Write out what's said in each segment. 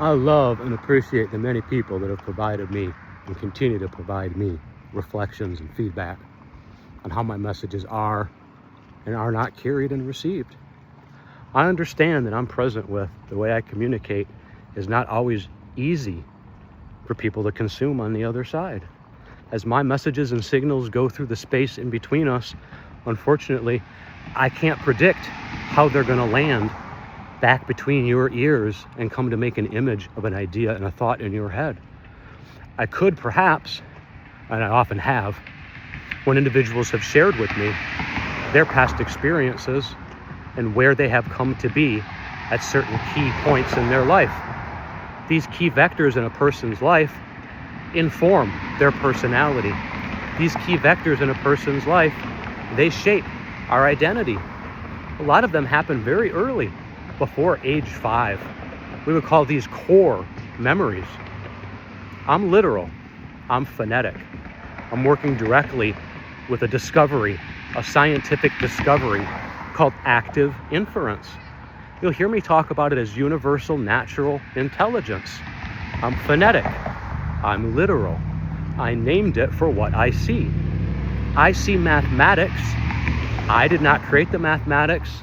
I love and appreciate the many people that have provided me and continue to provide me reflections and feedback on how my messages are and are not carried and received. I understand that I'm present with the way I communicate is not always easy for people to consume on the other side. As my messages and signals go through the space in between us, unfortunately, I can't predict how they're going to land back between your ears and come to make an image of an idea and a thought in your head. I could perhaps, and I often have, when individuals have shared with me their past experiences and where they have come to be at certain key points in their life. These key vectors in a person's life inform their personality. These key vectors in a person's life, they shape our identity. A lot of them happen very early, before age 5. We would call these core memories. I'm literal. I'm phonetic. I'm working directly with a discovery, a scientific discovery called active inference. You'll hear me talk about it as universal natural intelligence. I'm phonetic. I'm literal. I named it for what I see. I see mathematics. I did not create the mathematics.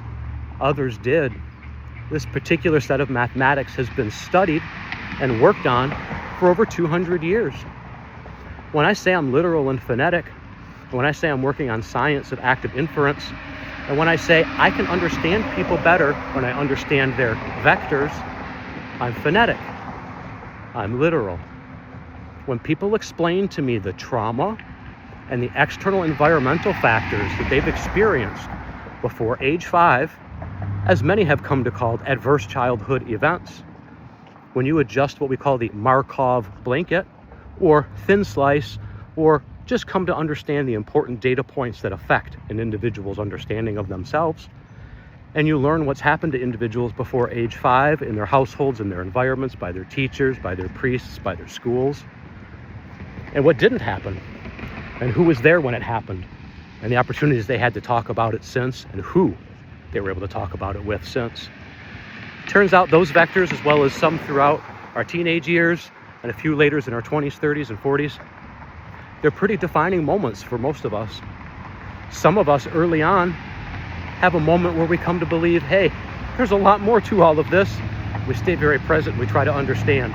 Others did. This particular set of mathematics has been studied and worked on for over 200 years. When I say I'm literal and phonetic, when I say I'm working on science of active inference, and when I say I can understand people better when I understand their vectors, I'm phonetic. I'm literal. When people explain to me the trauma and the external environmental factors that they've experienced before age 5, as many have come to call adverse childhood events, when you adjust what we call the Markov blanket or thin slice, or just come to understand the important data points that affect an individual's understanding of themselves, and you learn what's happened to individuals before age 5 in their households, in their environments, by their teachers, by their priests, by their schools, and what didn't happen, and who was there when it happened, and the opportunities they had to talk about it since, and who they were able to talk about it with since. Turns out those vectors, as well as some throughout our teenage years and a few later in our 20s, 30s, and 40s, they're pretty defining moments for most of us. Some of us early on have a moment where we come to believe, hey, there's a lot more to all of this. We stay very present, we try to understand.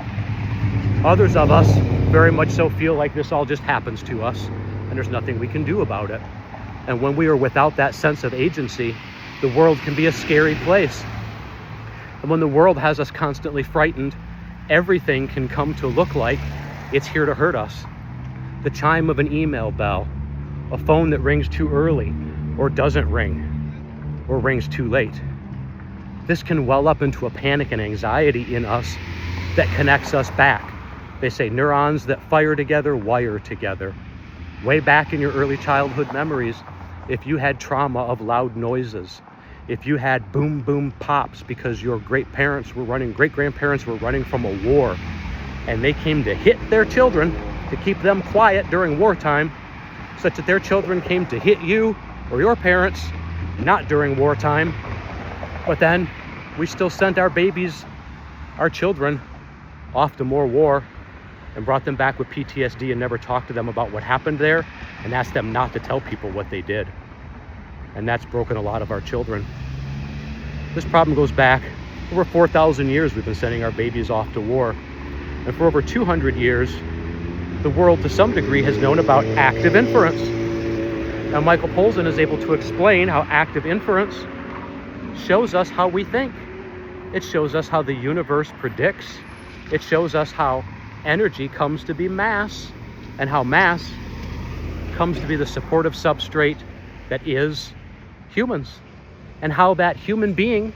Others of us very much so feel like this all just happens to us and there's nothing we can do about it. And when we are without that sense of agency, the world can be a scary place. And when the world has us constantly frightened, everything can come to look like it's here to hurt us. The chime of an email bell, a phone that rings too early or doesn't ring, or rings too late. This can well up into a panic and anxiety in us that connects us back. They say neurons that fire together wire together. Way back in your early childhood memories, if you had trauma of loud noises, if you had boom boom pops because your great-grandparents were running from a war and they came to hit their children to keep them quiet during wartime, such that their children came to hit you or your parents not during wartime, but then we still sent our babies, our children, off to more war and brought them back with PTSD and never talked to them about what happened there and asked them not to tell people what they did. And that's broken a lot of our children. This problem goes back over 4,000 years. We've been sending our babies off to war. And for over 200 years, the world to some degree has known about active inference. Now, Michael Polzin is able to explain how active inference shows us how we think. It shows us how the universe predicts. It shows us how energy comes to be mass, and how mass comes to be the supportive substrate that is humans, and how that human being,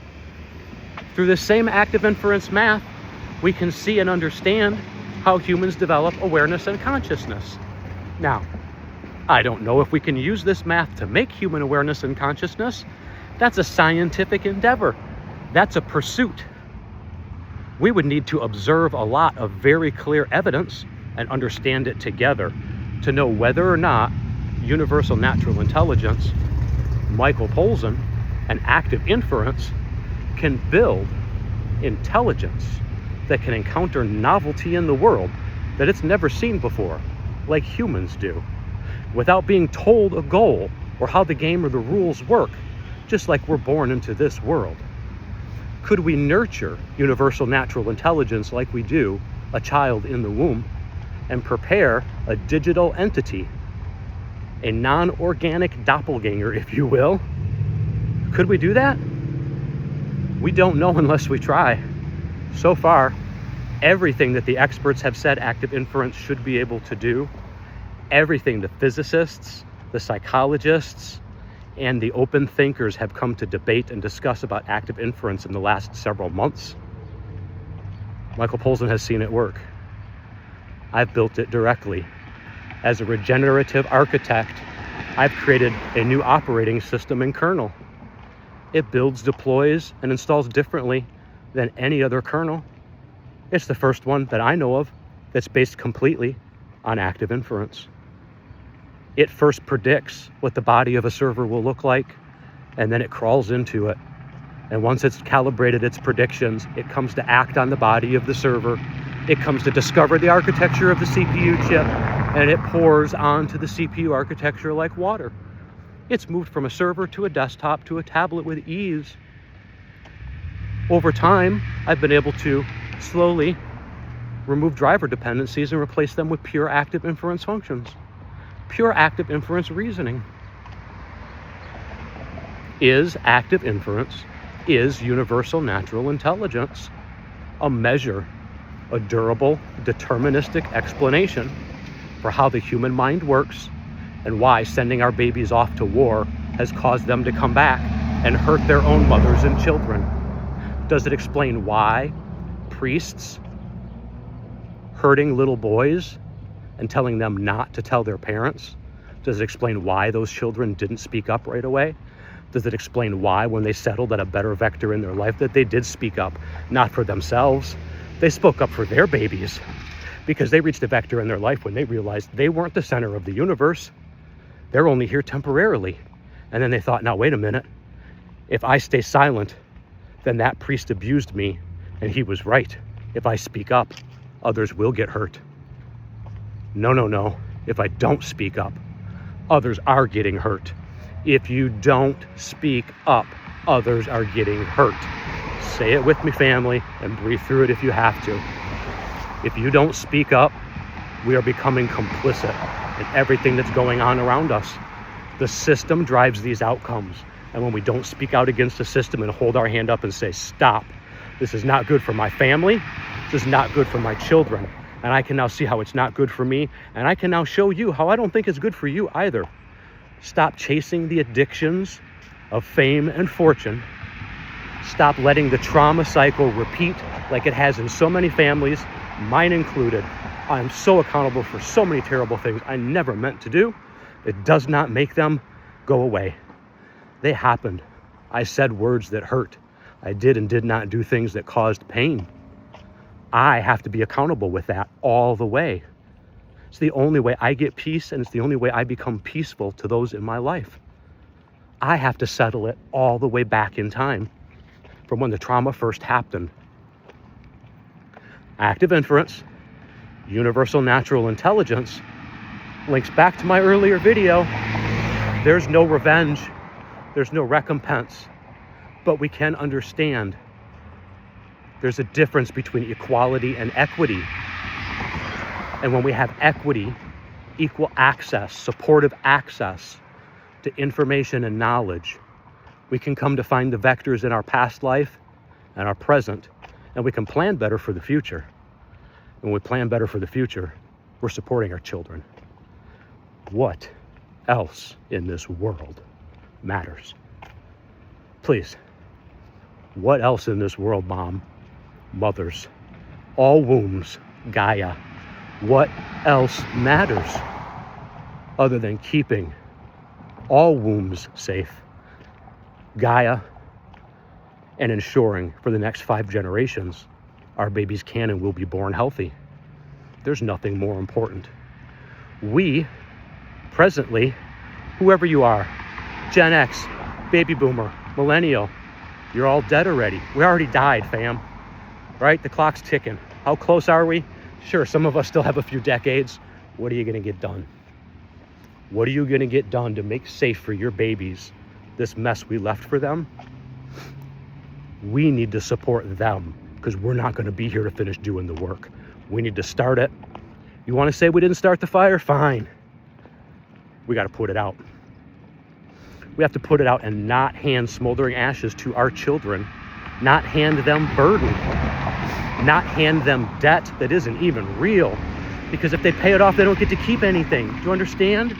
through the same active inference math, we can see and understand how humans develop awareness and consciousness. Now, I don't know if we can use this math to make human awareness and consciousness. That's a scientific endeavor. That's a pursuit. We would need to observe a lot of very clear evidence and understand it together to know whether or not universal natural intelligence, Michael Polzin, and active inference can build intelligence that can encounter novelty in the world that it's never seen before, like humans do, without being told a goal or how the game or the rules work, just like we're born into this world? Could we nurture universal natural intelligence like we do a child in the womb and prepare a digital entity, a non-organic doppelganger, if you will? Could we do that? We don't know unless we try. So far, everything that the experts have said active inference should be able to do, everything the physicists, the psychologists, and the open thinkers have come to debate and discuss about active inference in the last several months, Michael Polzin has seen it work. I've built it directly. As a regenerative architect, I've created a new operating system in kernel. It builds, deploys, and installs differently than any other kernel. It's the first one that I know of that's based completely on active inference. It first predicts what the body of a server will look like, and then it crawls into it. And once it's calibrated its predictions, it comes to act on the body of the server. It comes to discover the architecture of the CPU chip, and it pours onto the CPU architecture like water. It's moved from a server to a desktop to a tablet with ease. Over time, I've been able to slowly remove driver dependencies and replace them with pure active inference functions. Pure active inference reasoning. Is active inference, is universal natural intelligence a measure, a durable, deterministic explanation for how the human mind works and why sending our babies off to war has caused them to come back and hurt their own mothers and children? Does it explain why priests hurting little boys and telling them not to tell their parents? Does it explain why those children didn't speak up right away? Does it explain why, when they settled at a better vector in their life, that they did speak up, not for themselves? They spoke up for their babies, because they reached a vector in their life when they realized they weren't the center of the universe. They're only here temporarily. And then they thought, now wait a minute, if I stay silent, then that priest abused me, and he was right. If I speak up, others will get hurt. No. If I don't speak up, others are getting hurt. If you don't speak up, others are getting hurt. Say it with me, family, and breathe through it if you have to. If you don't speak up, we are becoming complicit in everything that's going on around us. The system drives these outcomes. And when we don't speak out against the system and hold our hand up and say, stop, this is not good for my family, this is not good for my children, and I can now see how it's not good for me, and I can now show you how I don't think it's good for you either. Stop chasing the addictions of fame and fortune. Stop letting the trauma cycle repeat like it has in so many families, mine included. I am so accountable for so many terrible things I never meant to do. It does not make them go away. They happened. I said words that hurt. I did and did not do things that caused pain. I have to be accountable with that all the way. It's the only way I get peace, and it's the only way I become peaceful to those in my life. I have to settle it all the way back in time from when the trauma first happened. Active inference, universal natural intelligence, links back to my earlier video. There's no revenge. There's no recompense. But we can understand there's a difference between equality and equity. And when we have equity, equal access, supportive access to information and knowledge, we can come to find the vectors in our past life and our present, and we can plan better for the future. When we plan better for the future, we're supporting our children. What else in this world matters? Please, what else in this world, mom, mothers, all wombs, Gaia, what else matters other than keeping all wombs safe, Gaia, and ensuring for the next 5 generations our babies can and will be born healthy? There's nothing more important. We, presently, whoever you are, Gen X, baby boomer, millennial, you're all dead already. We already died, fam. right? The clock's ticking. How close are we? Sure, some of us still have a few decades. What are you gonna get done? What are you gonna get done to make safe for your babies this mess we left for them? We need to support them because we're not gonna be here to finish doing the work. We need to start it. You wanna say we didn't start the fire? Fine. We gotta put it out. We have to put it out and not hand smoldering ashes to our children, not hand them burden, not hand them debt that isn't even real. Because if they pay it off, they don't get to keep anything. Do you understand?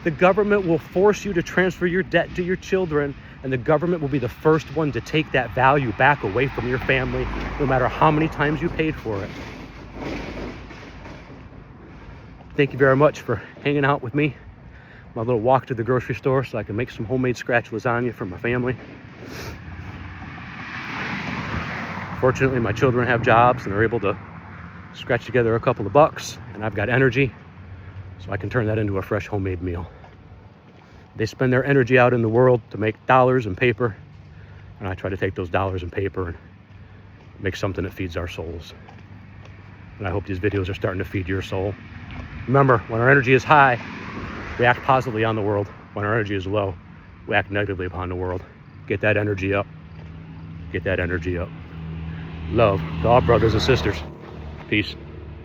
The government will force you to transfer your debt to your children, and the government will be the first one to take that value back away from your family, no matter how many times you paid for it. Thank you very much for hanging out with me. My little walk to the grocery store so I can make some homemade scratch lasagna for my family. Fortunately, my children have jobs and are able to scratch together a couple of bucks, and I've got energy, so I can turn that into a fresh homemade meal. They spend their energy out in the world to make dollars and paper, and I try to take those dollars and paper and make something that feeds our souls. And I hope these videos are starting to feed your soul. Remember, when our energy is high, we act positively on the world. When our energy is low, we act negatively upon the world. Get that energy up. Get that energy up. Love to all brothers and sisters. Peace.